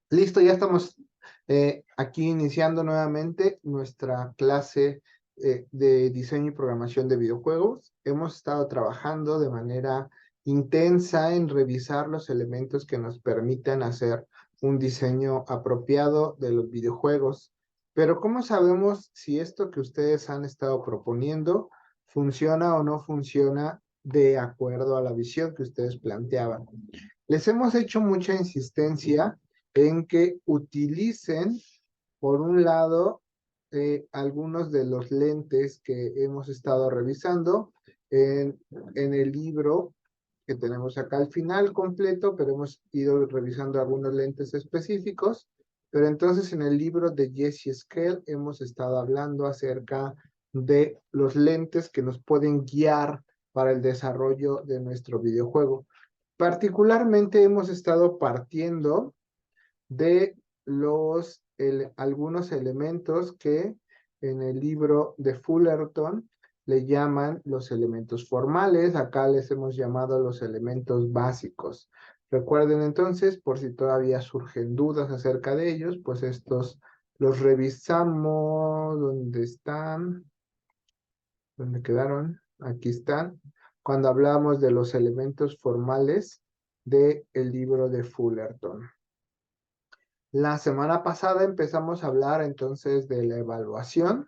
Listo, ya estamos aquí iniciando nuevamente nuestra clase de diseño y programación de videojuegos. Hemos estado trabajando de manera intensa en revisar los elementos que nos permitan hacer un diseño apropiado de los videojuegos. Pero ¿cómo sabemos si esto que ustedes han estado proponiendo funciona o no funciona de acuerdo a la visión que ustedes planteaban? Les hemos hecho mucha insistencia en que utilicen, por un lado, algunos de los lentes que hemos estado revisando en el libro que tenemos acá al final completo, pero hemos ido revisando algunos lentes específicos. Pero entonces en el libro de Jesse Skell hemos estado hablando acerca de los lentes que nos pueden guiar para el desarrollo de nuestro videojuego. Particularmente hemos estado partiendo de algunos elementos que en el libro de Fullerton le llaman los elementos formales. Acá les hemos llamado los elementos básicos. Recuerden entonces, por si todavía surgen dudas acerca de ellos, pues estos los revisamos. ¿Dónde están? ¿Dónde quedaron? Aquí están. Cuando hablamos de los elementos formales del libro de Fullerton. La semana pasada empezamos a hablar entonces de la evaluación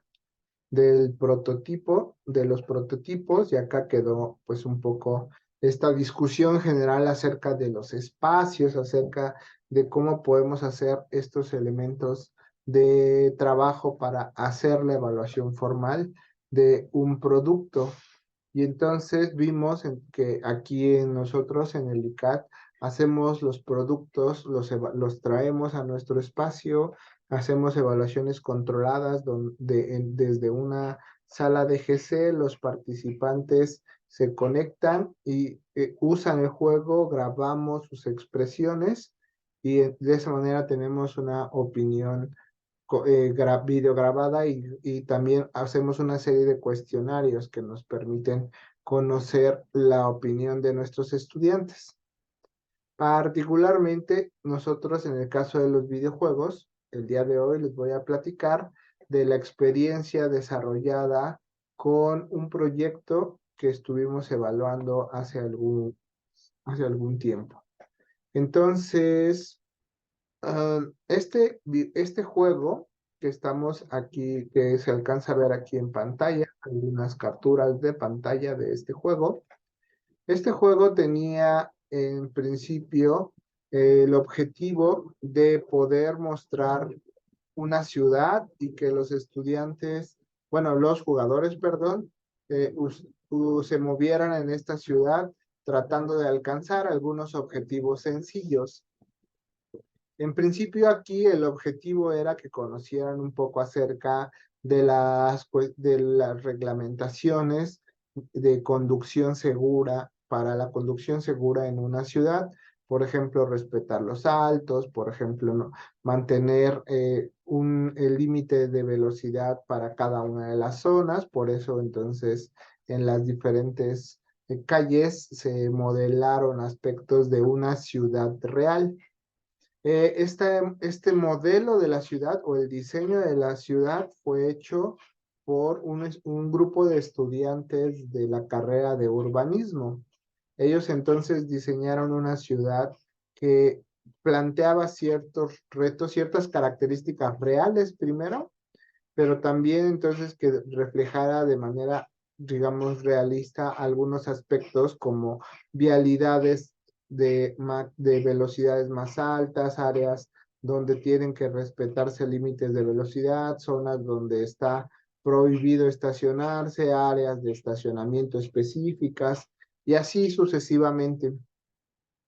del prototipo, de los prototipos, y acá quedó pues un poco esta discusión general acerca de los espacios, acerca de cómo podemos hacer estos elementos de trabajo para hacer la evaluación formal de un producto. Y entonces vimos que aquí en nosotros en el ICAT hacemos los productos, los traemos a nuestro espacio, hacemos evaluaciones controladas desde una sala de GC, los participantes se conectan y usan el juego, grabamos sus expresiones y de esa manera tenemos una opinión video grabada y también hacemos una serie de cuestionarios que nos permiten conocer la opinión de nuestros estudiantes. Particularmente nosotros en el caso de los videojuegos, el día de hoy les voy a platicar de la experiencia desarrollada con un proyecto que estuvimos evaluando hace algún tiempo. Entonces, este juego que estamos aquí, que se alcanza a ver aquí en pantalla, algunas capturas de pantalla de este juego tenía en principio el objetivo de poder mostrar una ciudad y que los estudiantes, bueno, los jugadores, perdón, se movieran en esta ciudad tratando de alcanzar algunos objetivos sencillos. En principio aquí el objetivo era que conocieran un poco acerca de las reglamentaciones de conducción segura para la conducción segura en una ciudad. Por ejemplo, respetar los altos, por ejemplo, mantener el límite de velocidad para cada una de las zonas. Por eso entonces en las diferentes calles modelaron aspectos de una ciudad real. Este modelo de la ciudad o el diseño de la ciudad fue hecho por un grupo de estudiantes de la carrera de urbanismo. Ellos entonces diseñaron una ciudad que planteaba ciertos retos, ciertas características reales primero, pero también entonces que reflejara de manera, digamos, realista algunos aspectos como vialidades de velocidades más altas, áreas donde tienen que respetarse límites de velocidad, zonas donde está prohibido estacionarse, áreas de estacionamiento específicas y así sucesivamente.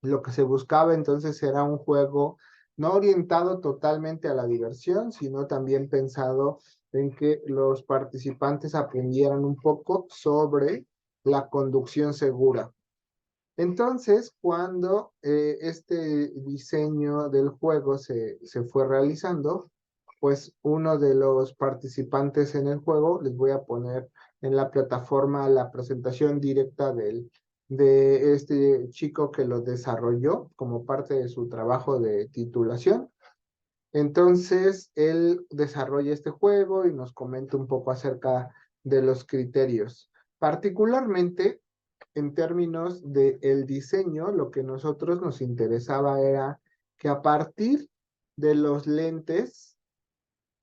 Lo que se buscaba entonces era un juego no orientado totalmente a la diversión, sino también pensado en que los participantes aprendieran un poco sobre la conducción segura. Entonces, cuando este diseño del juego se fue realizando, pues uno de los participantes en el juego, les voy a poner en la plataforma la presentación directa de este chico que lo desarrolló como parte de su trabajo de titulación. Entonces, él desarrolla este juego y nos comenta un poco acerca de los criterios. Particularmente, en términos del diseño, lo que nosotros nos interesaba era que a partir de los lentes,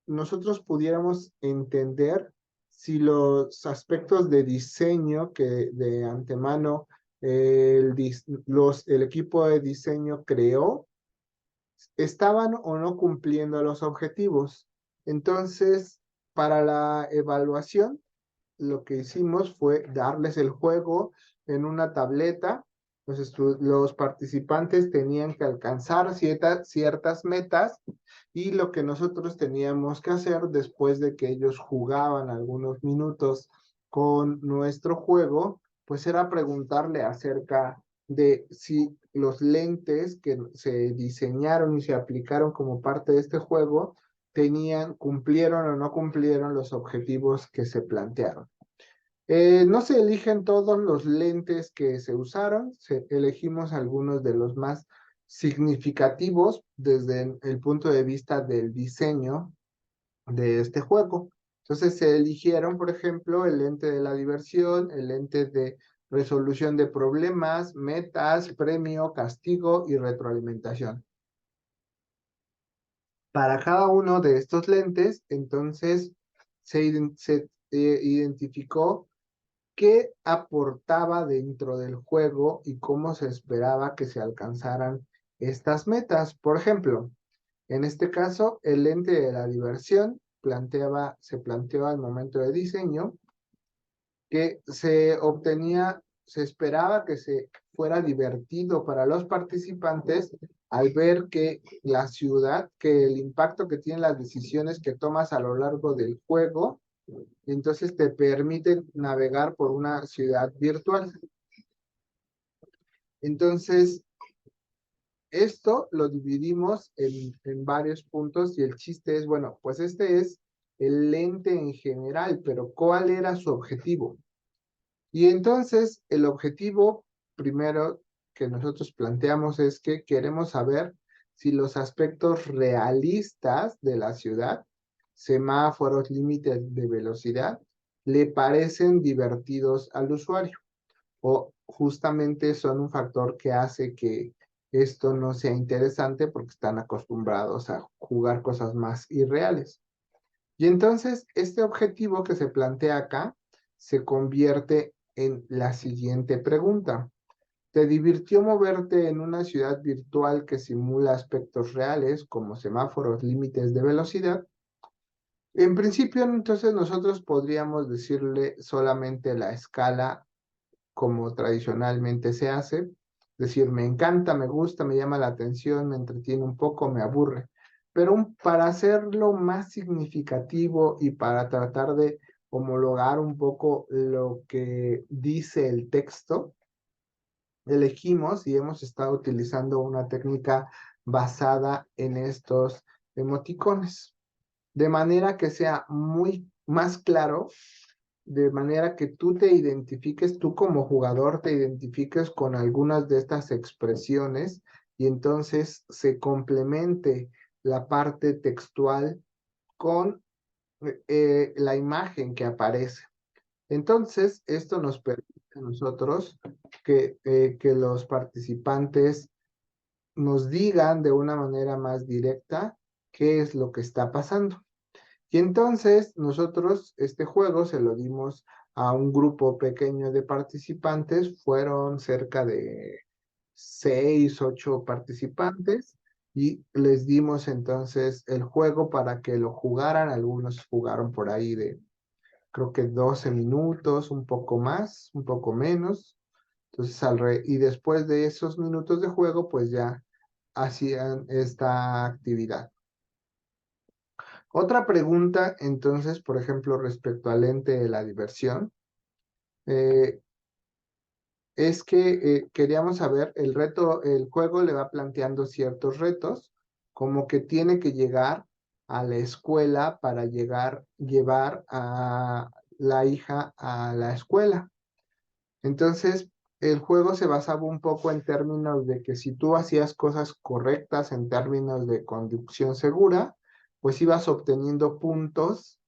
nosotros pudiéramos entender si los aspectos de diseño que de antemano el equipo de diseño creó estaban o no cumpliendo los objetivos. Entonces, para la evaluación, lo que hicimos fue darles el juego en una tableta. Los participantes tenían que alcanzar ciertas metas y lo que nosotros teníamos que hacer después de que ellos jugaban algunos minutos con nuestro juego, pues era preguntarle acerca de si los lentes que se diseñaron y se aplicaron como parte de este juego cumplieron o no cumplieron los objetivos que se plantearon. No se eligen todos los lentes que se usaron, elegimos algunos de los más significativos desde el punto de vista del diseño de este juego. Entonces se eligieron, por ejemplo, el lente de la diversión, el lente de resolución de problemas, metas, premio, castigo y retroalimentación. Para cada uno de estos lentes, entonces se identificó qué aportaba dentro del juego y cómo se esperaba que se alcanzaran estas metas. Por ejemplo, en este caso, el lente de la diversión se planteó al momento de diseño que se esperaba que se fuera divertido para los participantes al ver que la ciudad, que el impacto que tienen las decisiones que tomas a lo largo del juego, entonces te permite navegar por una ciudad virtual. Entonces, esto lo dividimos en varios puntos y el chiste es, bueno, pues este es el lente en general, pero ¿cuál era su objetivo? Y entonces el objetivo primero que nosotros planteamos es que queremos saber si los aspectos realistas de la ciudad, semáforos, límites de velocidad, le parecen divertidos al usuario o justamente son un factor que hace que esto no sea interesante porque están acostumbrados a jugar cosas más irreales. Y entonces este objetivo que se plantea acá se convierte en la siguiente pregunta. ¿Te divirtió moverte en una ciudad virtual que simula aspectos reales como semáforos, límites de velocidad? En principio, entonces nosotros podríamos decirle solamente la escala como tradicionalmente se hace, decir, me encanta, me gusta, me llama la atención, me entretiene un poco, me aburre. Pero para hacerlo más significativo y para tratar de homologar un poco lo que dice el texto, elegimos y hemos estado utilizando una técnica basada en estos emoticones, de manera que sea muy más claro, de manera que tú te identifiques, tú como jugador te identifiques con algunas de estas expresiones y entonces se complemente la parte textual con la imagen que aparece. Entonces, esto nos permite a nosotros que los participantes nos digan de una manera más directa qué es lo que está pasando. Y entonces nosotros este juego se lo dimos a un grupo pequeño de participantes, fueron cerca de 6, 8 participantes y les dimos entonces el juego para que lo jugaran, algunos jugaron por ahí de creo que 12 minutos, un poco más, un poco menos, entonces y después de esos minutos de juego pues ya hacían esta actividad. Otra pregunta, entonces, por ejemplo, respecto al ente de la diversión, eh, es que queríamos saber, el juego le va planteando ciertos retos, como que tiene que llegar a la escuela para llevar a la hija a la escuela. Entonces, el juego se basaba un poco en términos de que si tú hacías cosas correctas en términos de conducción segura, pues ibas obteniendo puntos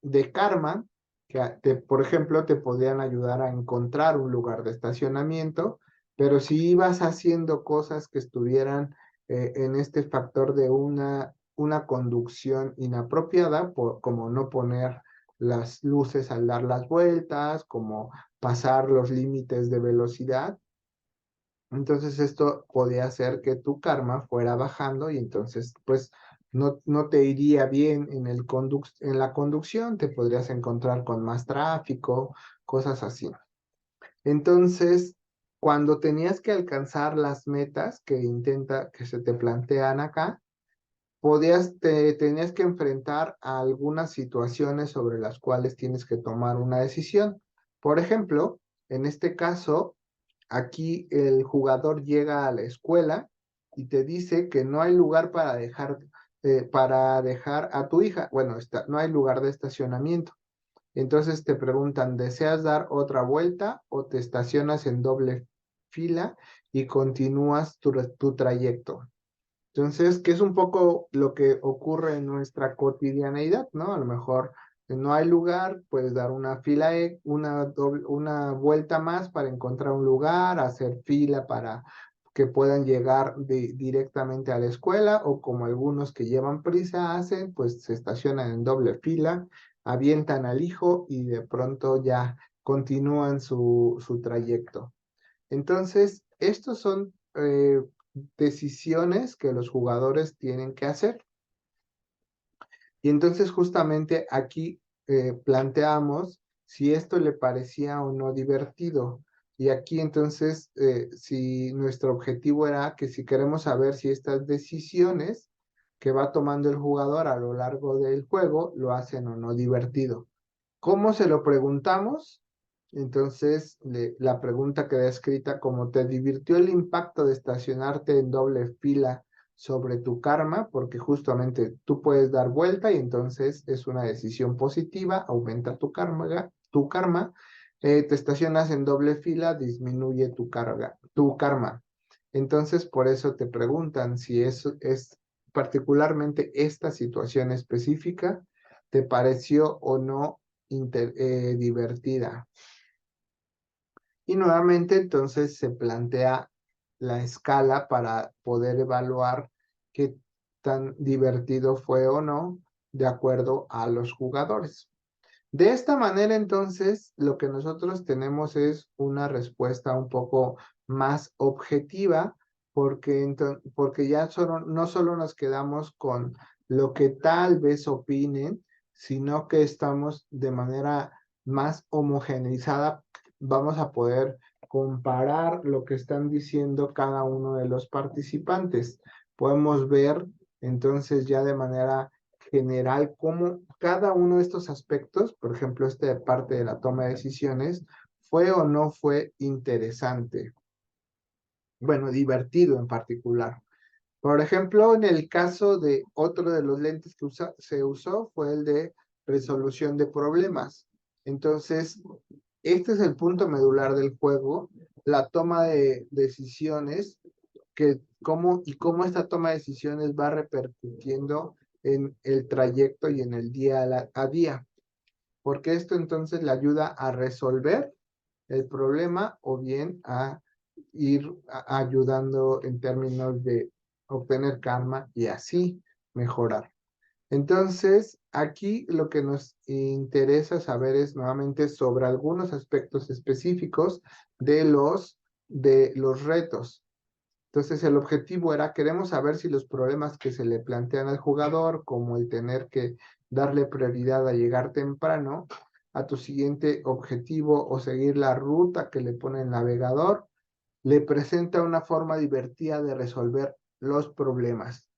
de karma que, por ejemplo, te podían ayudar a encontrar un lugar de estacionamiento, pero si ibas haciendo cosas que estuvieran en este factor de una conducción inapropiada, como no poner las luces al dar las vueltas, como pasar los límites de velocidad, entonces esto podía hacer que tu karma fuera bajando y entonces pues no te iría bien en en la conducción, te podrías encontrar con más tráfico, cosas así. Entonces, cuando tenías que alcanzar las metas que se te plantean acá, tenías que enfrentar a algunas situaciones sobre las cuales tienes que tomar una decisión. Por ejemplo, en este caso, aquí el jugador llega a la escuela y te dice que no hay lugar para dejar a tu hija. Bueno, no hay lugar de estacionamiento. Entonces te preguntan, ¿deseas dar otra vuelta o te estacionas en doble fila y continúas tu trayecto? Entonces, que es un poco lo que ocurre en nuestra cotidianeidad, ¿no? A lo mejor no hay lugar, puedes dar una vuelta más para encontrar un lugar, hacer fila para que puedan llegar directamente a la escuela, o como algunos que llevan prisa hacen, pues se estacionan en doble fila, avientan al hijo y de pronto ya continúan su trayecto. Entonces, estos son decisiones que los jugadores tienen que hacer. Y entonces justamente aquí planteamos si esto le parecía o no divertido. Y aquí entonces, si nuestro objetivo era que si queremos saber si estas decisiones que va tomando el jugador a lo largo del juego lo hacen o no divertido. ¿Cómo se lo preguntamos? Entonces, la pregunta queda escrita como: ¿te divirtió el impacto de estacionarte en doble fila sobre tu karma? Porque justamente tú puedes dar vuelta y entonces es una decisión positiva, aumenta tu karma. Te estacionas en doble fila, disminuye tu karma. Entonces, por eso te preguntan si eso es particularmente esta situación específica, ¿te pareció o no divertida? Y nuevamente entonces se plantea la escala para poder evaluar qué tan divertido fue o no de acuerdo a los jugadores. De esta manera entonces lo que nosotros tenemos es una respuesta un poco más objetiva, porque ya no solo nos quedamos con lo que tal vez opinen, sino que estamos de manera más homogeneizada, vamos a poder comparar lo que están diciendo cada uno de los participantes. Podemos ver entonces ya de manera general cómo cada uno de estos aspectos, por ejemplo, esta parte de la toma de decisiones, fue o no fue interesante. Bueno, divertido en particular. Por ejemplo, en el caso de otro de los lentes que se usó fue el de resolución de problemas. Entonces, este es el punto medular del juego, la toma de decisiones, cómo esta toma de decisiones va repercutiendo en el trayecto y en el día a día, porque esto entonces le ayuda a resolver el problema o bien a ir ayudando en términos de obtener karma y así mejorar. Entonces, aquí lo que nos interesa saber es nuevamente sobre algunos aspectos específicos de los retos. Entonces, el objetivo era: queremos saber si los problemas que se le plantean al jugador, como el tener que darle prioridad a llegar temprano a tu siguiente objetivo o seguir la ruta que le pone el navegador, le presenta una forma divertida de resolver los problemas.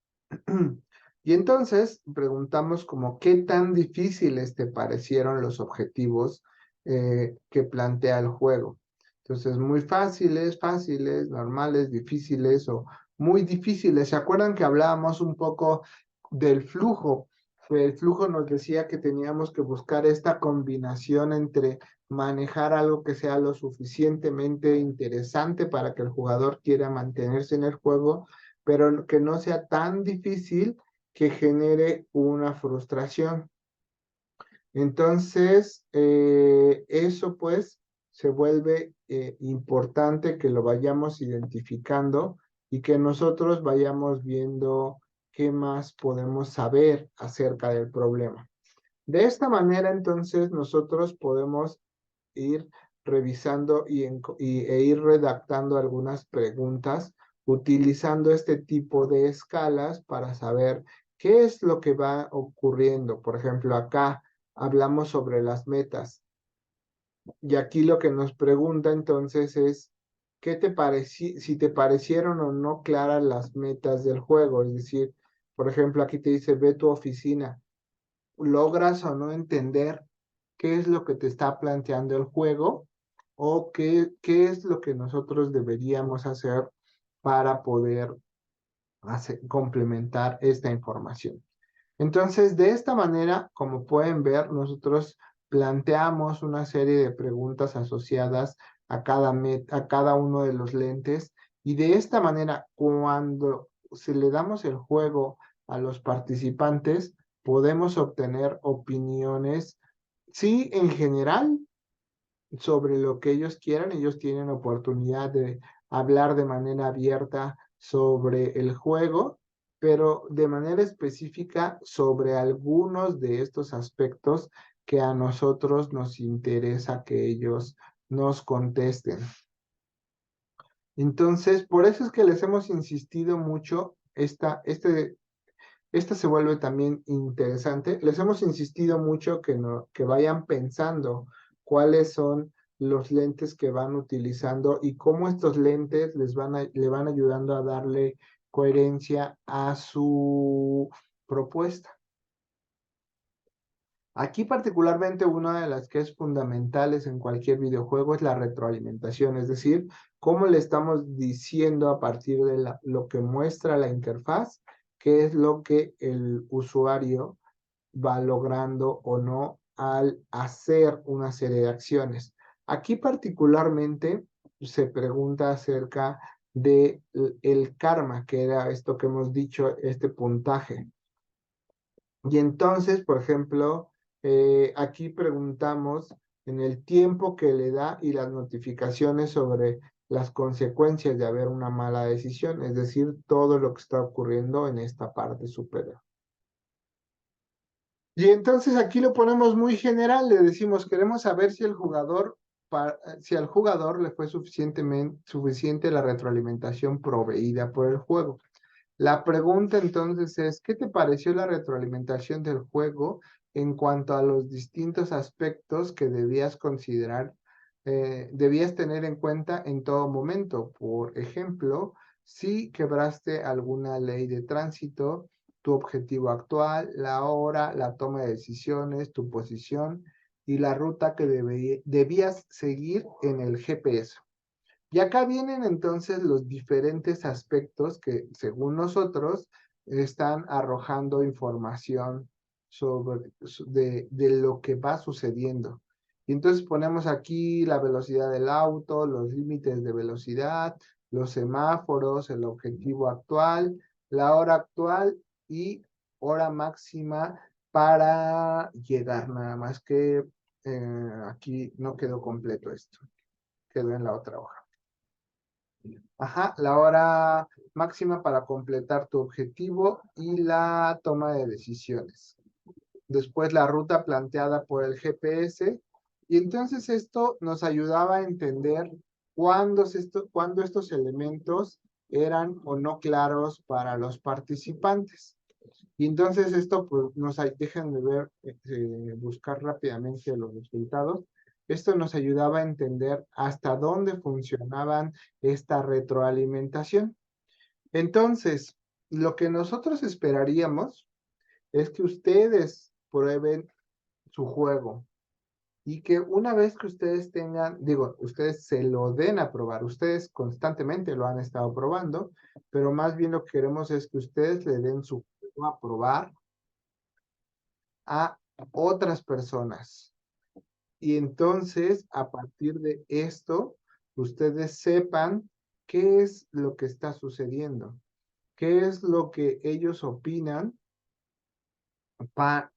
Y entonces preguntamos como qué tan difíciles te parecieron los objetivos que plantea el juego. Entonces, muy fáciles, normales, difíciles o muy difíciles. ¿Se acuerdan que hablábamos un poco del flujo? El flujo nos decía que teníamos que buscar esta combinación entre manejar algo que sea lo suficientemente interesante para que el jugador quiera mantenerse en el juego, pero que no sea tan difícil que genere una frustración. Entonces, eso pues se vuelve importante que lo vayamos identificando y que nosotros vayamos viendo qué más podemos saber acerca del problema. De esta manera, entonces, nosotros podemos ir revisando e ir redactando algunas preguntas utilizando este tipo de escalas para saber qué es lo que va ocurriendo. Por ejemplo, acá hablamos sobre las metas y aquí lo que nos pregunta entonces es, ¿qué te pareció, si te parecieron o no claras las metas del juego? Es decir, por ejemplo, aquí te dice, ve tu oficina. ¿Logras o no entender qué es lo que te está planteando el juego o qué es lo que nosotros deberíamos hacer para poder complementar esta información? Entonces, de esta manera, como pueden ver, nosotros planteamos una serie de preguntas asociadas a cada uno de los lentes y de esta manera, cuando se le damos el juego a los participantes, podemos obtener opiniones, sí, en general, sobre lo que ellos quieran. Ellos tienen oportunidad de hablar de manera abierta sobre el juego, pero de manera específica sobre algunos de estos aspectos que a nosotros nos interesa que ellos nos contesten. Entonces, por eso es que les hemos insistido mucho, esta se vuelve también interesante. Les hemos insistido mucho que, no, que vayan pensando cuáles son los lentes que van utilizando y cómo estos lentes le van ayudando a darle coherencia a su propuesta. Aquí particularmente una de las que es fundamentales en cualquier videojuego es la retroalimentación, es decir, cómo le estamos diciendo a partir de lo que muestra la interfaz, qué es lo que el usuario va logrando o no al hacer una serie de acciones. Aquí particularmente se pregunta acerca de el karma, que era esto que hemos dicho, este puntaje. Y entonces, por ejemplo, aquí preguntamos en el tiempo que le da y las notificaciones sobre las consecuencias de haber una mala decisión, es decir, todo lo que está ocurriendo en esta parte superior. Y entonces aquí lo ponemos muy general, le decimos, queremos saber si si al jugador le fue suficiente la retroalimentación proveída por el juego. La pregunta entonces es, ¿qué te pareció la retroalimentación del juego en cuanto a los distintos aspectos que debías considerar, debías tener en cuenta en todo momento? Por ejemplo, si quebraste alguna ley de tránsito, tu objetivo actual, la hora, la toma de decisiones, tu posición y la ruta que debías seguir en el GPS. Y acá vienen entonces los diferentes aspectos que, según nosotros, están arrojando información de lo que va sucediendo. Y entonces ponemos aquí la velocidad del auto, los límites de velocidad, los semáforos, el objetivo actual, la hora actual y hora máxima para llegar. Nada más que aquí no quedó completo esto, quedó en la otra hoja. Ajá, la hora máxima para completar tu objetivo y la toma de decisiones. Después la ruta planteada por el GPS. Y entonces esto nos ayudaba a entender cuándo estos elementos eran o no claros para los participantes. Y entonces esto, pues, déjenme ver, buscar rápidamente los resultados. Esto nos ayudaba a entender hasta dónde funcionaban esta retroalimentación. Entonces, lo que nosotros esperaríamos es que ustedes prueben su juego y que una vez que ustedes ustedes se lo den a probar, ustedes constantemente lo han estado probando, pero más bien lo que queremos es que ustedes le den su juego a probar a otras personas Y entonces, a partir de esto, ustedes sepan qué es lo que está sucediendo, qué es lo que ellos opinan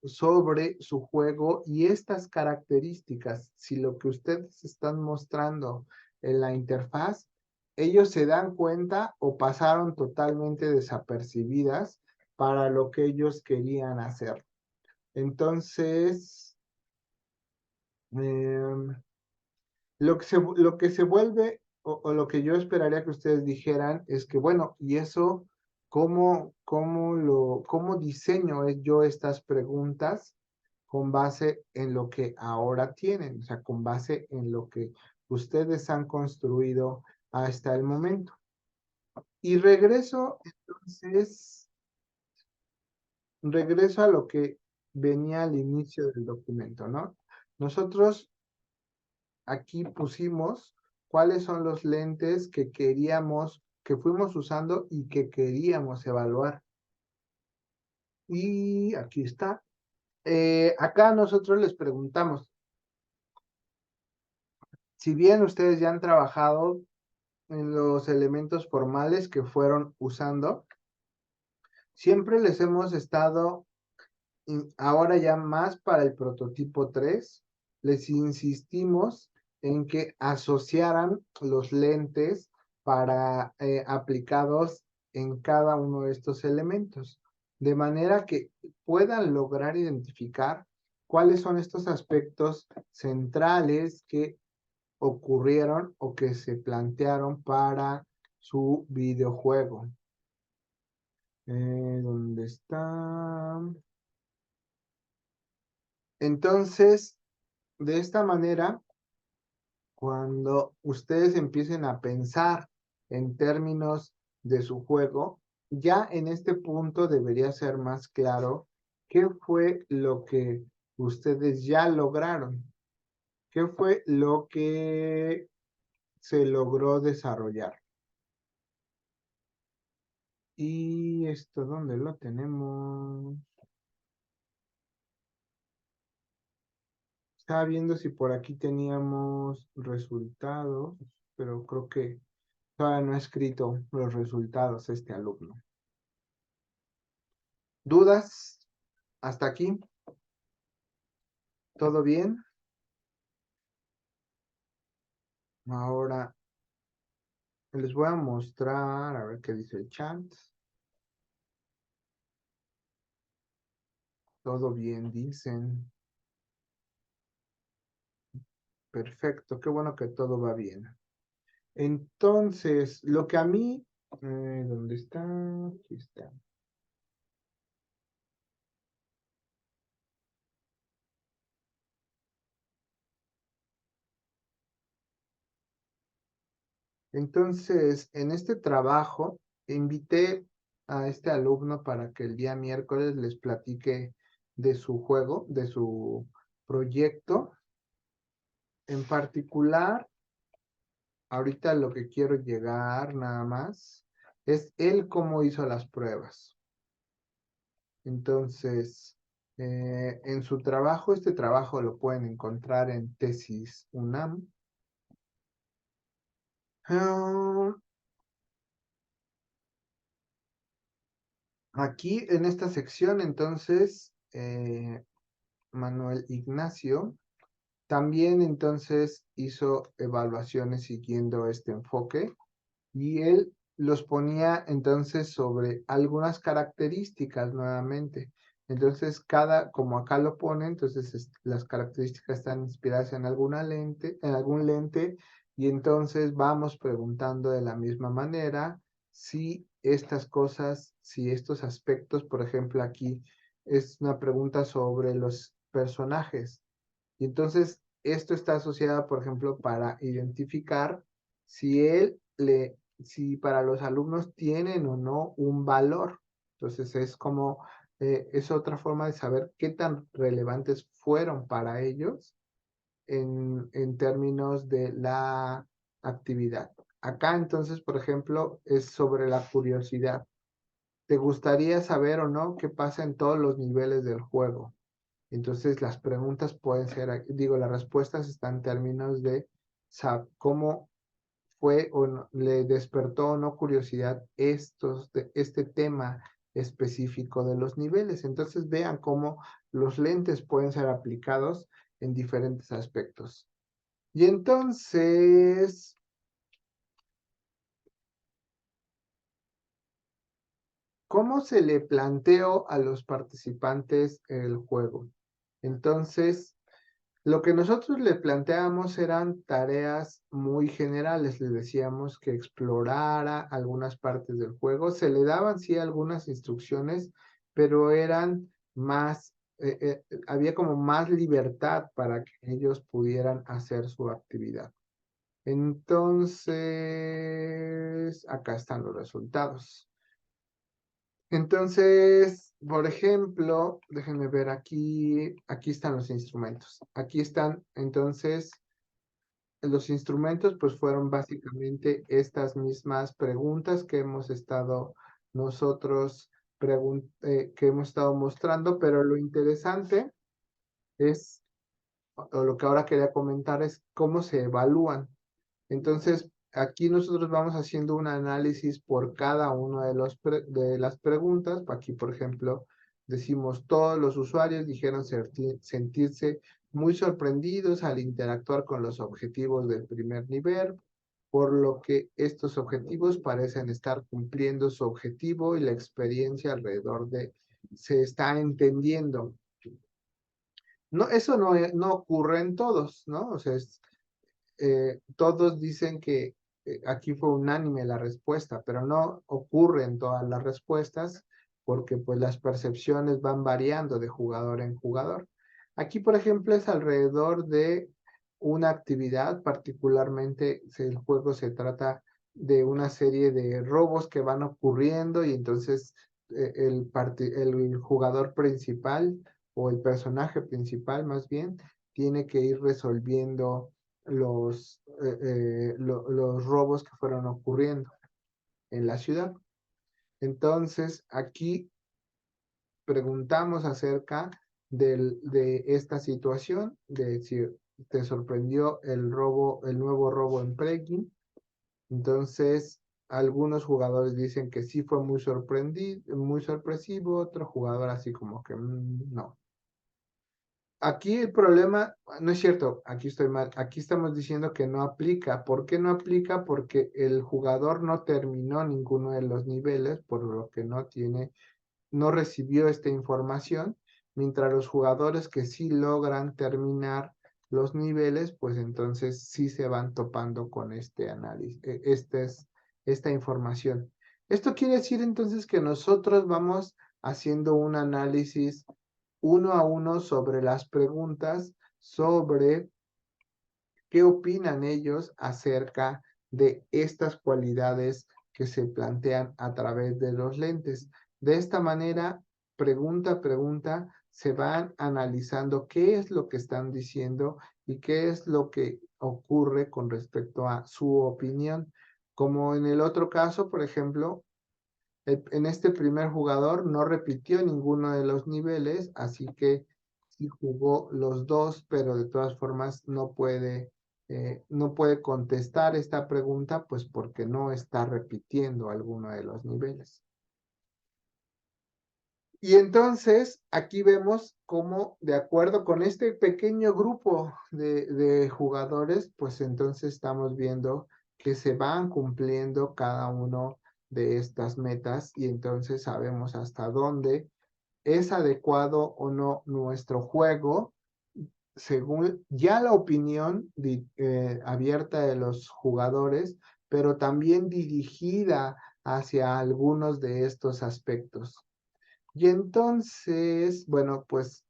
sobre su juego y estas características. Si lo que ustedes están mostrando en la interfaz, ellos se dan cuenta o pasaron totalmente desapercibidas para lo que ellos querían hacer. Entonces, em, lo que se vuelve o lo que yo esperaría que ustedes dijeran es que, bueno, y eso, ¿cómo diseño yo estas preguntas con base en lo que ahora tienen? O sea, con base en lo que ustedes han construido hasta el momento. Y regreso a lo que venía al inicio del documento, ¿no? Nosotros aquí pusimos cuáles son los lentes que queríamos, que fuimos usando y que queríamos evaluar. Y aquí está. Acá nosotros les preguntamos, si bien ustedes ya han trabajado en los elementos formales que fueron usando, siempre les hemos estado, ahora ya más para el prototipo 3, les insistimos en que asociaran los lentes para aplicados en cada uno de estos elementos, de manera que puedan lograr identificar cuáles son estos aspectos centrales que ocurrieron o que se plantearon para su videojuego. ¿Dónde está? Entonces, de esta manera, cuando ustedes empiecen a pensar en términos de su juego, ya en este punto debería ser más claro qué fue lo que ustedes ya lograron, qué fue lo que se logró desarrollar. Y esto, ¿dónde lo tenemos? Estaba viendo si por aquí teníamos resultados, pero creo que todavía no ha escrito los resultados este alumno. ¿Dudas? ¿Hasta aquí? ¿Todo bien? Ahora les voy a mostrar, a ver qué dice el chat. Todo bien, dicen. Perfecto, qué bueno que todo va bien. Entonces, lo que a mí, ¿dónde está? Aquí está. Entonces, en este trabajo, invité a este alumno para que el día miércoles les platique de su juego, de su proyecto. En particular, ahorita lo que quiero llegar nada más es él cómo hizo las pruebas. Entonces, en su trabajo, este trabajo lo pueden encontrar en Tesis UNAM. Ah, aquí en esta sección, entonces, Manuel Ignacio también entonces hizo evaluaciones siguiendo este enfoque y él los ponía entonces sobre algunas características nuevamente. Entonces, como acá lo pone, entonces las características están inspiradas en alguna lente, en algún lente, y entonces vamos preguntando de la misma manera si estas cosas, si estos aspectos, por ejemplo, aquí es una pregunta sobre los personajes. Y entonces esto está asociado, por ejemplo, para identificar si si para los alumnos tienen o no un valor. Entonces es como, es otra forma de saber qué tan relevantes fueron para ellos en términos de la actividad. Acá entonces, por ejemplo, es sobre la curiosidad. ¿Te gustaría saber o no qué pasa en todos los niveles del juego? Entonces las preguntas pueden ser, digo, las respuestas están en términos de cómo fue o no, le despertó o no curiosidad este tema específico de los niveles. Entonces vean cómo los lentes pueden ser aplicados en diferentes aspectos. Y entonces, ¿cómo se le planteó a los participantes el juego? Entonces, lo que nosotros le planteábamos eran tareas muy generales. Le decíamos que explorara algunas partes del juego. Se le daban, sí, algunas instrucciones, pero eran más, había como más libertad para que ellos pudieran hacer su actividad. Entonces, acá están los resultados. Entonces, por ejemplo, déjenme ver aquí están los instrumentos. Aquí están, entonces, los instrumentos pues fueron básicamente estas mismas preguntas que hemos estado nosotros que hemos estado mostrando, pero lo interesante es, o lo que ahora quería comentar es cómo se evalúan. Entonces, aquí nosotros vamos haciendo un análisis por cada una de las preguntas. Aquí, por ejemplo, decimos, todos los usuarios dijeron sentirse muy sorprendidos al interactuar con los objetivos del primer nivel, por lo que estos objetivos parecen estar cumpliendo su objetivo y la experiencia alrededor de se está entendiendo. No, eso no ocurre en todos, ¿no? O sea, todos dicen que aquí fue unánime la respuesta, pero no ocurre en todas las respuestas porque pues las percepciones van variando de jugador en jugador. Aquí, por ejemplo, es alrededor de una actividad, particularmente si el juego se trata de una serie de robos que van ocurriendo y entonces el jugador principal o el personaje principal más bien tiene que ir resolviendo los robos que fueron ocurriendo en la ciudad. Entonces, aquí preguntamos acerca de esta situación, de si te sorprendió el nuevo robo en Preggy. Entonces, algunos jugadores dicen que sí fue muy muy sorpresivo, otro jugador así como que no. Aquí el problema, no es cierto, aquí estoy mal, aquí estamos diciendo que no aplica. ¿Por qué no aplica? Porque el jugador no terminó ninguno de los niveles, por lo que no recibió esta información, mientras los jugadores que sí logran terminar los niveles, pues entonces sí se van topando con este análisis, esta información. Esto quiere decir entonces que nosotros vamos haciendo un análisis uno a uno sobre las preguntas, sobre qué opinan ellos acerca de estas cualidades que se plantean a través de los lentes. De esta manera, pregunta a pregunta, se van analizando qué es lo que están diciendo y qué es lo que ocurre con respecto a su opinión. Como en el otro caso, por ejemplo, en este primer jugador no repitió ninguno de los niveles, así que sí jugó los dos, pero de todas formas no puede contestar esta pregunta, pues porque no está repitiendo alguno de los niveles. Y entonces aquí vemos cómo, de acuerdo con este pequeño grupo de jugadores, pues entonces estamos viendo que se van cumpliendo cada uno de estas metas y entonces sabemos hasta dónde es adecuado o no nuestro juego según ya la opinión abierta de los jugadores, pero también dirigida hacia algunos de estos aspectos. Y entonces, bueno, pues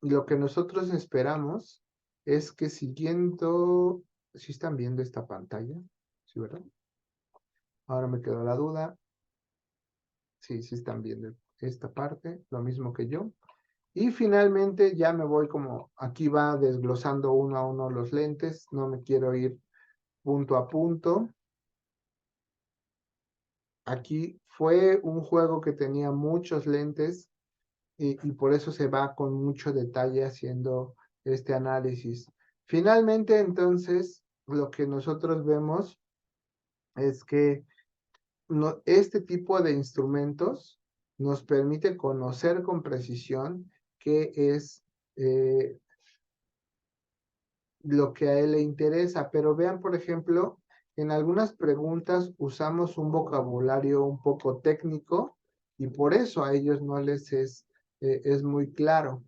lo que nosotros esperamos es que siguiendo, si están viendo esta pantalla, ¿sí, verdad? Ahora me quedó la duda. Sí están viendo esta parte, lo mismo que yo. Y finalmente ya me voy como, aquí va desglosando uno a uno los lentes, no me quiero ir punto a punto. Aquí fue un juego que tenía muchos lentes y por eso se va con mucho detalle haciendo este análisis. Finalmente, entonces, lo que nosotros vemos es que este tipo de instrumentos nos permite conocer con precisión qué es lo que a él le interesa. Pero vean, por ejemplo, en algunas preguntas usamos un vocabulario un poco técnico y por eso a ellos no les es muy claro.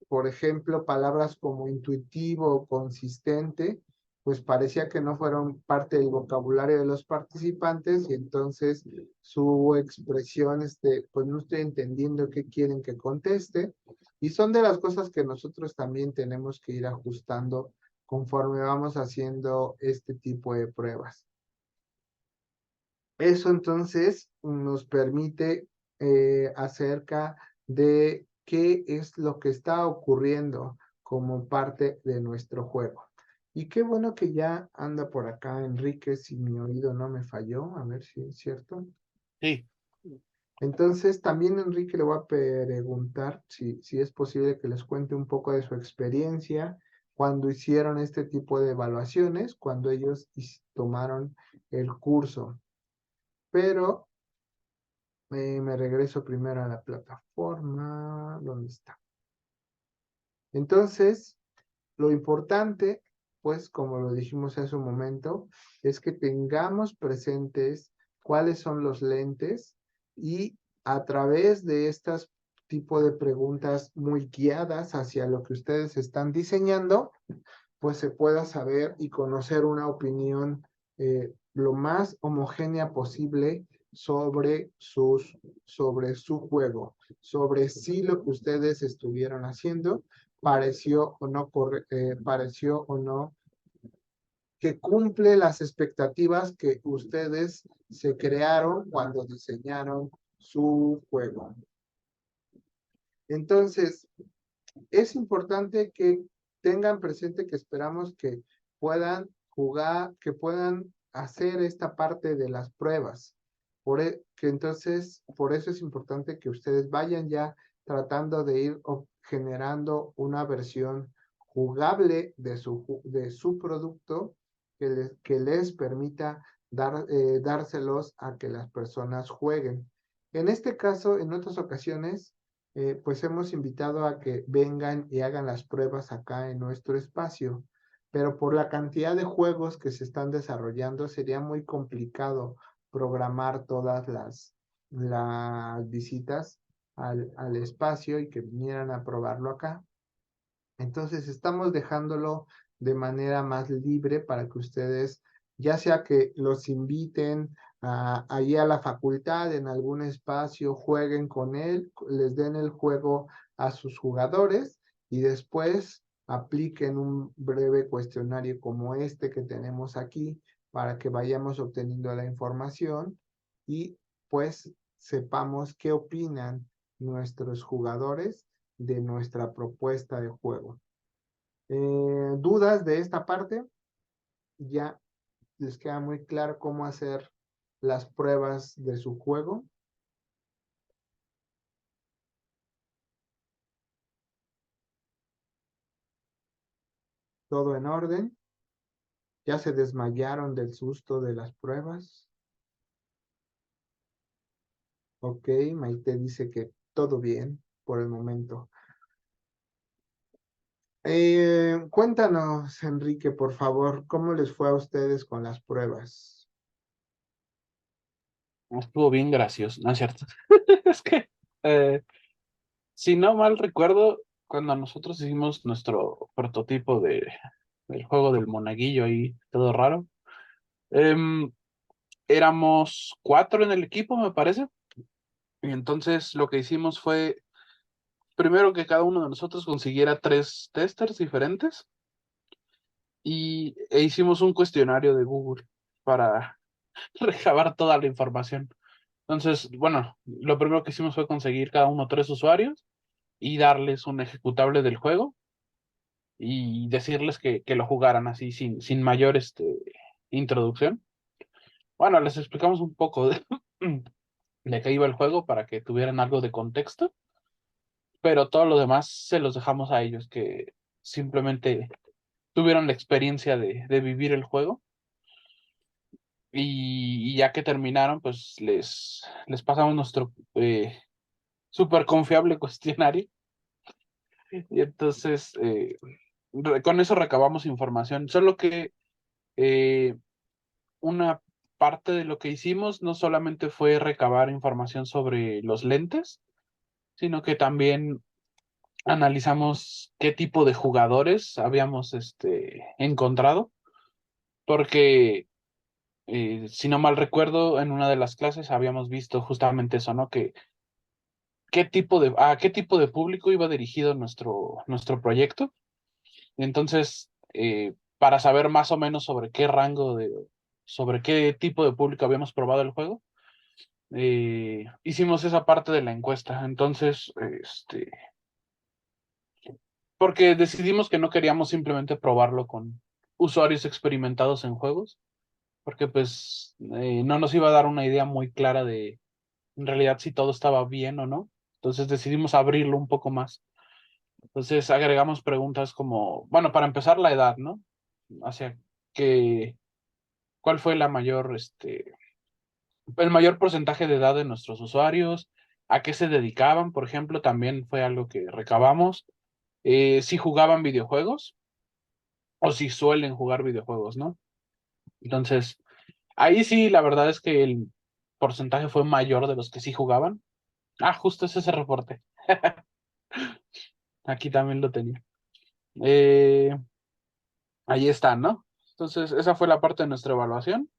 Por ejemplo, palabras como intuitivo o consistente, pues parecía que no fueron parte del vocabulario de los participantes y entonces su expresión, pues no estoy entendiendo qué quieren que conteste. Y son de las cosas que nosotros también tenemos que ir ajustando conforme vamos haciendo este tipo de pruebas. Eso entonces nos permite acerca de qué es lo que está ocurriendo como parte de nuestro juego. Y qué bueno que ya anda por acá Enrique, si mi oído no me falló, a ver si es cierto. Sí, Entonces, también Enrique le voy a preguntar si es posible que les cuente un poco de su experiencia cuando hicieron este tipo de evaluaciones, cuando ellos tomaron el curso. Pero me regreso primero a la plataforma. ¿Dónde está? Entonces, lo importante, pues como lo dijimos hace un momento, es que tengamos presentes cuáles son los lentes y a través de estas tipo de preguntas muy guiadas hacia lo que ustedes están diseñando, pues se pueda saber y conocer una opinión lo más homogénea posible sobre su juego, sobre si lo que ustedes estuvieron haciendo pareció o no que cumple las expectativas que ustedes se crearon cuando diseñaron su juego. Entonces, es importante que tengan presente que esperamos que puedan jugar, que puedan hacer esta parte de las pruebas. Por eso es importante que ustedes vayan ya tratando de ir generando una versión jugable de su producto que les permita dárselos a que las personas jueguen. En este caso, en otras ocasiones, pues hemos invitado a que vengan y hagan las pruebas acá en nuestro espacio, pero por la cantidad de juegos que se están desarrollando sería muy complicado programar todas las visitas al espacio y que vinieran a probarlo acá. Entonces estamos dejándolo de manera más libre para que ustedes, ya sea que los inviten allí a la facultad en algún espacio, jueguen con él, les den el juego a sus jugadores y después apliquen un breve cuestionario como este que tenemos aquí para que vayamos obteniendo la información y pues sepamos qué opinan nuestros jugadores de nuestra propuesta de juego. ¿Dudas de esta parte? ¿Ya les queda muy claro cómo hacer las pruebas de su juego? ¿Todo en orden? ¿Ya se desmayaron del susto de las pruebas? Ok, Maite dice que todo bien por el momento. Cuéntanos, Enrique, por favor, ¿cómo les fue a ustedes con las pruebas? estuvo bien gracioso, ¿no es cierto? Es que, eh, si no mal recuerdo, cuando nosotros hicimos nuestro prototipo del juego del monaguillo ahí, todo raro, em, éramos 4 en el equipo, me parece. Y entonces lo que hicimos fue, primero que cada uno de nosotros consiguiera 3 testers diferentes e hicimos un cuestionario de Google para recabar toda la información. Entonces, bueno, lo primero que hicimos fue conseguir cada uno 3 usuarios y darles un ejecutable del juego y decirles que lo jugaran así sin mayor introducción. Bueno, les explicamos un poco de qué iba el juego para que tuvieran algo de contexto, pero todo lo demás se los dejamos a ellos, que simplemente tuvieron la experiencia de vivir el juego. Y ya que terminaron, pues les pasamos nuestro súper confiable cuestionario. Y entonces, con eso recabamos información. Solo que eh, una parte de lo que hicimos no solamente fue recabar información sobre los lentes, sino que también analizamos qué tipo de jugadores habíamos encontrado, porque si no mal recuerdo, en una de las clases habíamos visto justamente eso, ¿no? Que a qué tipo de público iba dirigido nuestro proyecto. Entonces, para saber más o menos sobre qué tipo de público habíamos probado el juego, hicimos esa parte de la encuesta. Entonces, porque decidimos que no queríamos simplemente probarlo con usuarios experimentados en juegos, porque pues no nos iba a dar una idea muy clara de en realidad si todo estaba bien o no. Entonces decidimos abrirlo un poco más. Entonces agregamos preguntas como, bueno, para empezar la edad, ¿no? Hacia que, ¿cuál fue el mayor porcentaje de edad de nuestros usuarios? ¿A qué se dedicaban? Por ejemplo, también fue algo que recabamos. Si jugaban videojuegos o si suelen jugar videojuegos, ¿no? Entonces, ahí sí, la verdad es que el porcentaje fue mayor de los que sí jugaban. Ah, justo es ese reporte. Aquí también lo tenía. Eh, Ahí está, ¿no? Entonces, esa fue la parte de nuestra evaluación.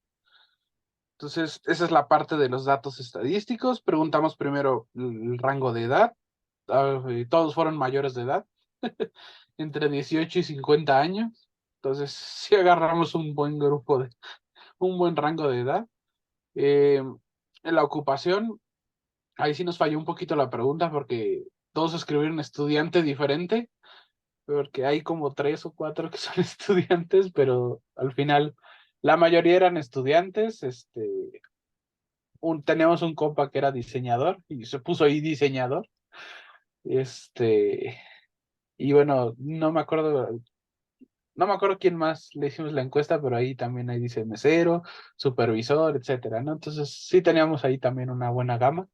Entonces, esa es la parte de los datos estadísticos. Preguntamos primero el rango de edad. Todos fueron mayores de edad, entre 18 y 50 años. Entonces, sí agarramos un buen un buen rango de edad. Eh, en la ocupación, ahí sí nos falló un poquito la pregunta porque todos escribieron estudiante diferente, porque hay como tres o cuatro que son estudiantes, pero al final la mayoría eran estudiantes. Teníamos un compa que era diseñador y se puso ahí diseñador. Este, y bueno, no me acuerdo quién más le hicimos la encuesta, pero ahí dice mesero, supervisor, etcétera, ¿no? Entonces sí teníamos ahí también una buena gama.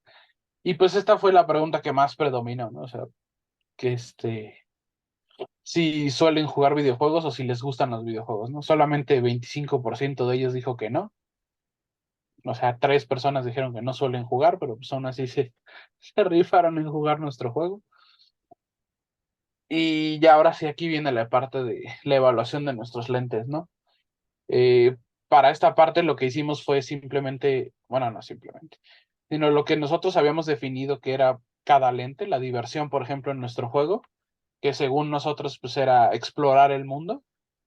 Y pues esta fue la pregunta que más predominó, ¿no? O sea, que si suelen jugar videojuegos o si les gustan los videojuegos, ¿no? Solamente 25% de ellos dijo que no. O sea, tres personas dijeron que no suelen jugar, pero pues aún así se rifaron en jugar nuestro juego. Y ya ahora sí, aquí viene la parte de la evaluación de nuestros lentes, ¿no? Eh, para esta parte lo que hicimos fue simplemente, bueno, no simplemente, sino lo que nosotros habíamos definido que era cada lente, la diversión, por ejemplo, en nuestro juego, que según nosotros pues era explorar el mundo.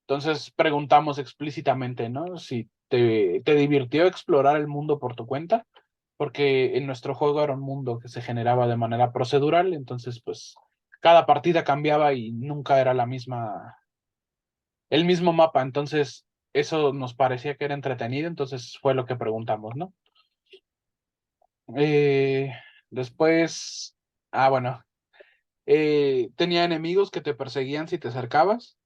Entonces preguntamos explícitamente, ¿no? Si te divirtió explorar el mundo por tu cuenta, porque en nuestro juego era un mundo que se generaba de manera procedural, entonces pues cada partida cambiaba y nunca era el mismo mapa, entonces eso nos parecía que era entretenido, entonces fue lo que preguntamos, ¿no? Eh, Después, bueno, tenía enemigos que te perseguían si te acercabas.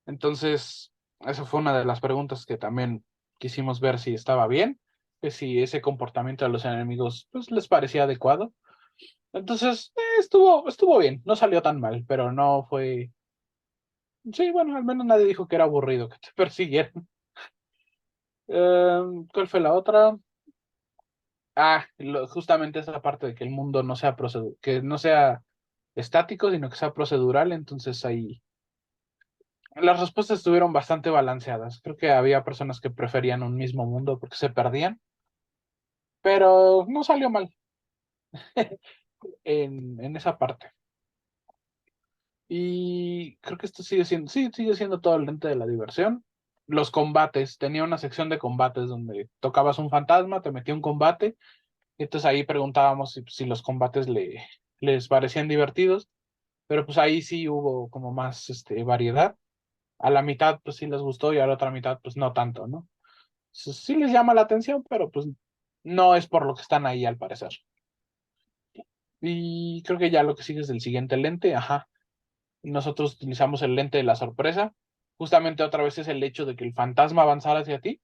Entonces, esa fue una de las preguntas que también quisimos ver si estaba bien, que si ese comportamiento de los enemigos pues, les parecía adecuado. Entonces, estuvo bien, no salió tan mal, pero no fue. Sí, bueno, al menos nadie dijo que era aburrido que te persiguieran. ¿Cuál fue la otra? Justamente esa parte de que el mundo no sea que no sea estático, sino que sea procedural, entonces ahí las respuestas estuvieron bastante balanceadas. Creo que había personas que preferían un mismo mundo porque se perdían, pero no salió mal en esa parte. Y creo que esto sí, sigue siendo todo el lente de la diversión. Los combates, tenía una sección de combates donde tocabas un fantasma, te metía un combate, y entonces ahí preguntábamos si los combates les parecían divertidos, pero pues ahí sí hubo como más variedad. A la mitad pues sí les gustó y a la otra mitad pues no tanto, ¿no? Sí les llama la atención, pero pues no es por lo que están ahí al parecer. Y creo que ya lo que sigue es el siguiente lente, ajá. Nosotros utilizamos el lente de la sorpresa. Justamente otra vez es el hecho de que el fantasma avanzara hacia ti,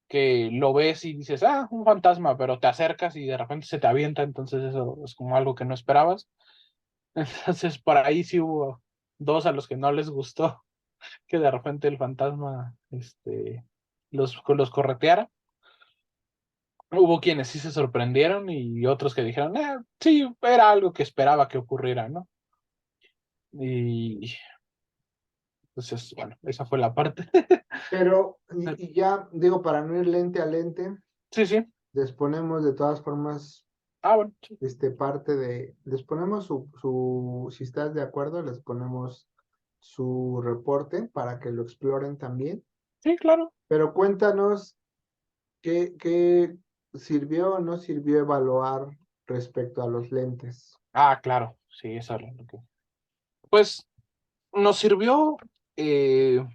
que lo ves y dices, ah, un fantasma, pero te acercas y de repente se te avienta, entonces eso es como algo que no esperabas. Entonces por ahí sí hubo dos a los que no les gustó que de repente el fantasma los correteara. Hubo quienes sí se sorprendieron y otros que dijeron, sí, era algo que esperaba que ocurriera, ¿no? Y entonces, bueno, esa fue la parte. Pero, y ya digo, para no ir lente a lente, Sí, sí. les ponemos de todas formas Ah, bueno, sí, les ponemos si estás de acuerdo, les ponemos su reporte para que lo exploren también. sí, claro. Pero cuéntanos qué sirvió o no sirvió evaluar respecto a los lentes. Ah, claro, sí, eso era lo que. Pues nos sirvió, eh,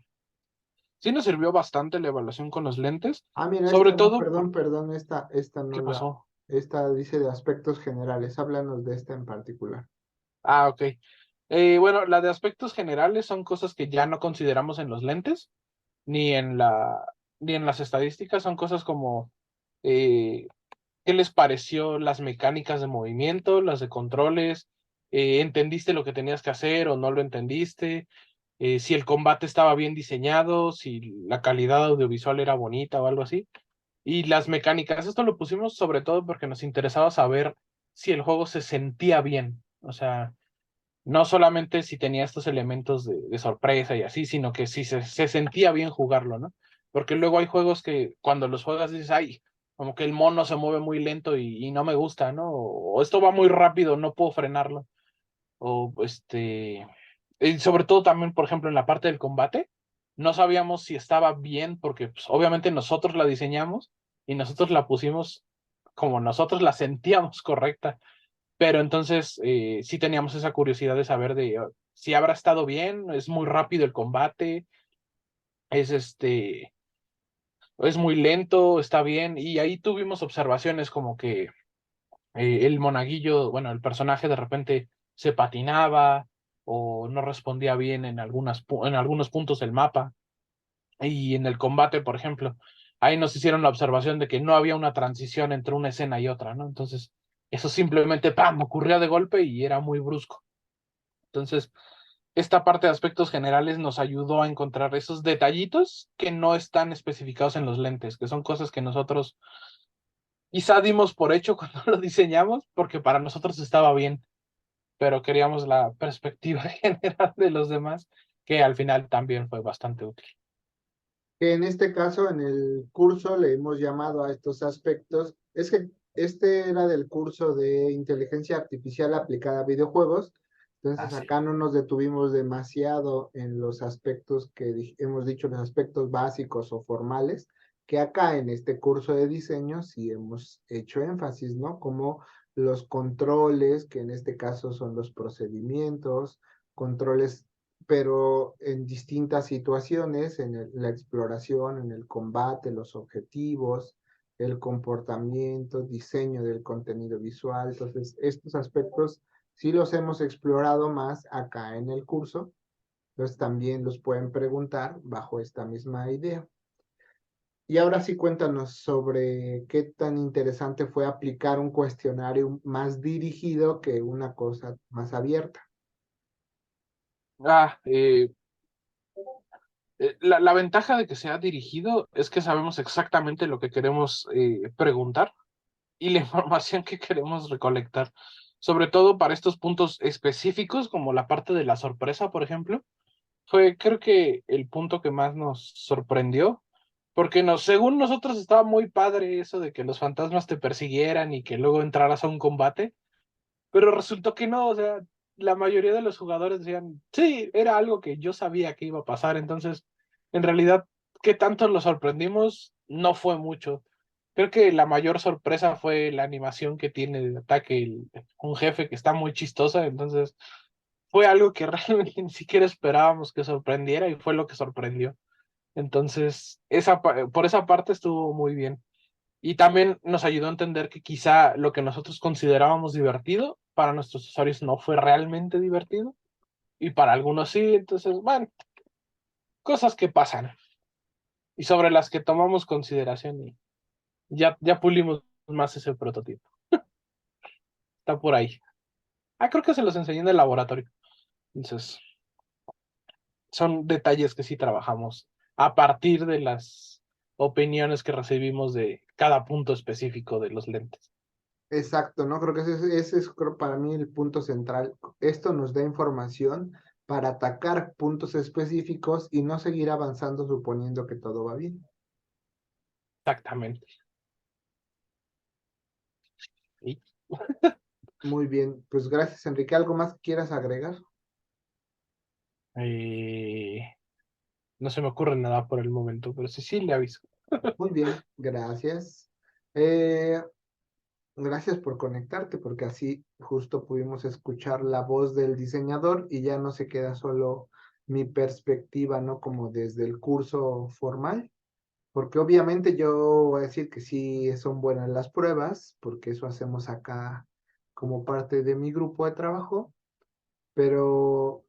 sí nos sirvió bastante la evaluación con los lentes, Ah, mira, sobre esta no, todo, perdón, esta ¿qué no pasó? esta dice de aspectos generales, háblanos de esta en particular. Ah, ok. Bueno, la de aspectos generales son cosas que ya no consideramos en los lentes, ni en ni en las estadísticas, son cosas como eh, ¿qué les pareció las mecánicas de movimiento, las de controles? ¿Entendiste lo que tenías que hacer o no lo entendiste? Si el combate estaba bien diseñado, si la calidad audiovisual era bonita o algo así. Y las mecánicas, esto lo pusimos sobre todo porque nos interesaba saber si el juego se sentía bien. O sea, no solamente si tenía estos elementos de sorpresa y así, sino que si se sentía bien jugarlo, ¿no? Porque luego hay juegos que cuando los juegas dices, ay, como que el mono se mueve muy lento y no me gusta, ¿no? O esto va muy rápido, no puedo frenarlo. O y sobre todo también, por ejemplo, en la parte del combate, no sabíamos si estaba bien, porque pues, obviamente nosotros la diseñamos y nosotros la pusimos como nosotros la sentíamos correcta, pero entonces sí teníamos esa curiosidad de saber si habrá estado bien, es muy rápido el combate, es es muy lento, está bien, y ahí tuvimos observaciones como que el monaguillo, bueno, el personaje de repente se patinaba o no respondía bien en en algunos puntos del mapa. Y en el combate, por ejemplo, ahí nos hicieron la observación de que no había una transición entre una escena y otra, ¿no? Entonces, eso simplemente, ¡pam!, ocurría de golpe y era muy brusco. Entonces, esta parte de aspectos generales nos ayudó a encontrar esos detallitos que no están especificados en los lentes, que son cosas que nosotros quizá dimos por hecho cuando lo diseñamos, porque para nosotros estaba bien, pero queríamos la perspectiva general de los demás, que al final también fue bastante útil. Que en este caso, en el curso le hemos llamado a estos aspectos, es que este era del curso de inteligencia artificial aplicada a videojuegos, entonces Así. acá no nos detuvimos demasiado en los aspectos que hemos dicho, los aspectos básicos o formales, que acá en este curso de diseño sí hemos hecho énfasis, ¿no? Como los controles, que en este caso son los procedimientos, controles pero en distintas situaciones, la exploración, en el combate, los objetivos, el comportamiento, diseño del contenido visual. Entonces, estos aspectos sí los hemos explorado más acá en el curso, entonces también los pueden preguntar bajo esta misma idea. Y ahora sí cuéntanos sobre qué tan interesante fue aplicar un cuestionario más dirigido que una cosa más abierta. Ah, la ventaja de que sea dirigido es que sabemos exactamente lo que queremos preguntar y la información que queremos recolectar, sobre todo para estos puntos específicos, como la parte de la sorpresa, por ejemplo, fue creo que el punto que más nos sorprendió, porque según nosotros estaba muy padre eso de que los fantasmas te persiguieran y que luego entraras a un combate, pero resultó que no, o sea, la mayoría de los jugadores decían, sí, era algo que yo sabía que iba a pasar, entonces, en realidad, ¿qué tanto lo sorprendimos? No fue mucho. Creo que la mayor sorpresa fue la animación que tiene de ataque un jefe que está muy chistosa, entonces fue algo que realmente ni siquiera esperábamos que sorprendiera y fue lo que sorprendió. Entonces, por esa parte estuvo muy bien. Y también nos ayudó a entender que quizá lo que nosotros considerábamos divertido para nuestros usuarios no fue realmente divertido y para algunos sí. Entonces, bueno, cosas que pasan y sobre las que tomamos consideración y ya pulimos más ese prototipo. Está por ahí. Creo que se los enseñé en el laboratorio. Entonces, son detalles que sí trabajamos a partir de las opiniones que recibimos de cada punto específico de los lentes. Exacto, ¿no? Creo que ese es para mí el punto central. Esto nos da información para atacar puntos específicos y no seguir avanzando suponiendo que todo va bien. Exactamente. Y, Muy bien, pues gracias, Enrique. ¿Algo más que quieras agregar? eh, no se me ocurre nada por el momento, pero sí le aviso. Muy bien, gracias. Eh, Gracias por conectarte, porque así justo pudimos escuchar la voz del diseñador y ya no se queda solo mi perspectiva, ¿no? Como desde el curso formal, porque obviamente yo voy a decir que sí son buenas las pruebas, porque eso hacemos acá como parte de mi grupo de trabajo, pero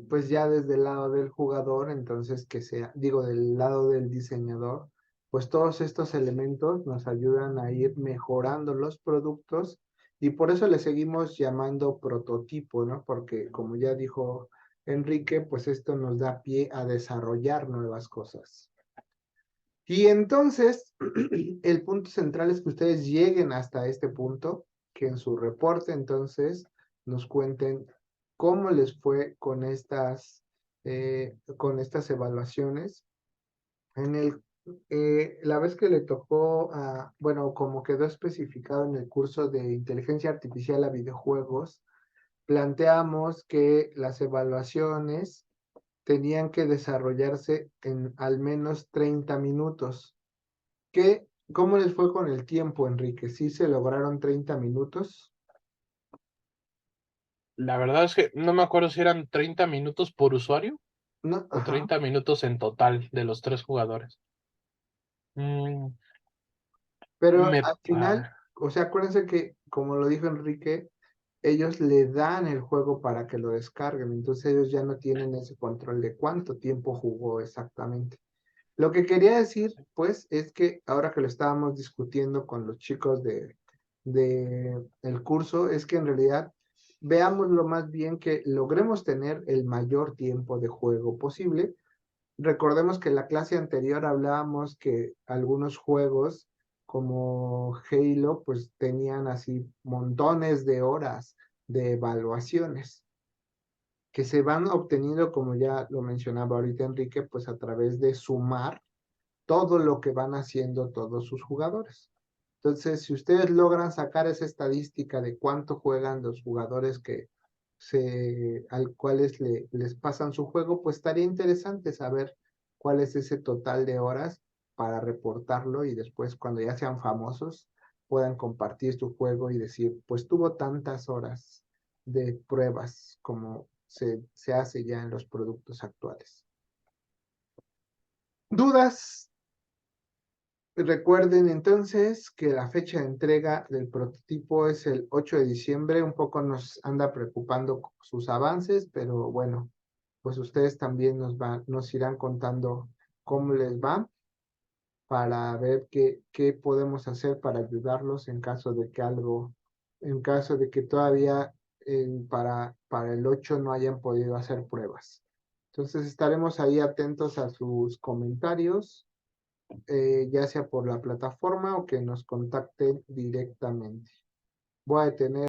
pues ya desde el lado del jugador, entonces que sea, digo, del lado del diseñador, pues todos estos elementos nos ayudan a ir mejorando los productos y por eso le seguimos llamando prototipo, ¿no? Porque como ya dijo Enrique, pues esto nos da pie a desarrollar nuevas cosas. Y entonces, el punto central es que ustedes lleguen hasta este punto, que en su reporte entonces nos cuenten cómo les fue con estas evaluaciones. En la vez que le tocó bueno, como quedó especificado en el curso de inteligencia artificial a videojuegos, planteamos que las evaluaciones tenían que desarrollarse en al menos 30 minutos. ¿Cómo les fue con el tiempo, Enrique? ¿Sí se lograron 30 minutos? La verdad es que no me acuerdo si eran 30 minutos por usuario No, o ajá. 30 minutos en total de los tres jugadores. Mm, Pero me, al final, o sea, acuérdense que, como lo dijo Enrique, ellos le dan el juego para que lo descarguen, entonces ellos ya no tienen ese control de cuánto tiempo jugó exactamente. Lo que quería decir, pues, es que ahora que lo estábamos discutiendo con los chicos de el curso, es que en realidad veámoslo más bien que logremos tener el mayor tiempo de juego posible. Recordemos que en la clase anterior hablábamos que algunos juegos como Halo pues tenían así montones de horas de evaluaciones que se van obteniendo, como ya lo mencionaba ahorita Enrique, pues a través de sumar todo lo que van haciendo todos sus jugadores. Entonces, si ustedes logran sacar esa estadística de cuánto juegan los jugadores al cuales les pasan su juego, pues estaría interesante saber cuál es ese total de horas para reportarlo y después cuando ya sean famosos puedan compartir su juego y decir, pues tuvo tantas horas de pruebas como se hace ya en los productos actuales. ¿Dudas? Recuerden entonces que la fecha de entrega del prototipo es el 8 de diciembre. Un poco nos anda preocupando sus avances, pero bueno, pues ustedes también nos irán contando cómo les va para ver qué podemos hacer para ayudarlos en caso de que en caso de que todavía para el 8 no hayan podido hacer pruebas. Entonces estaremos ahí atentos a sus comentarios, ya sea por la plataforma o que nos contacten directamente. Voy a detener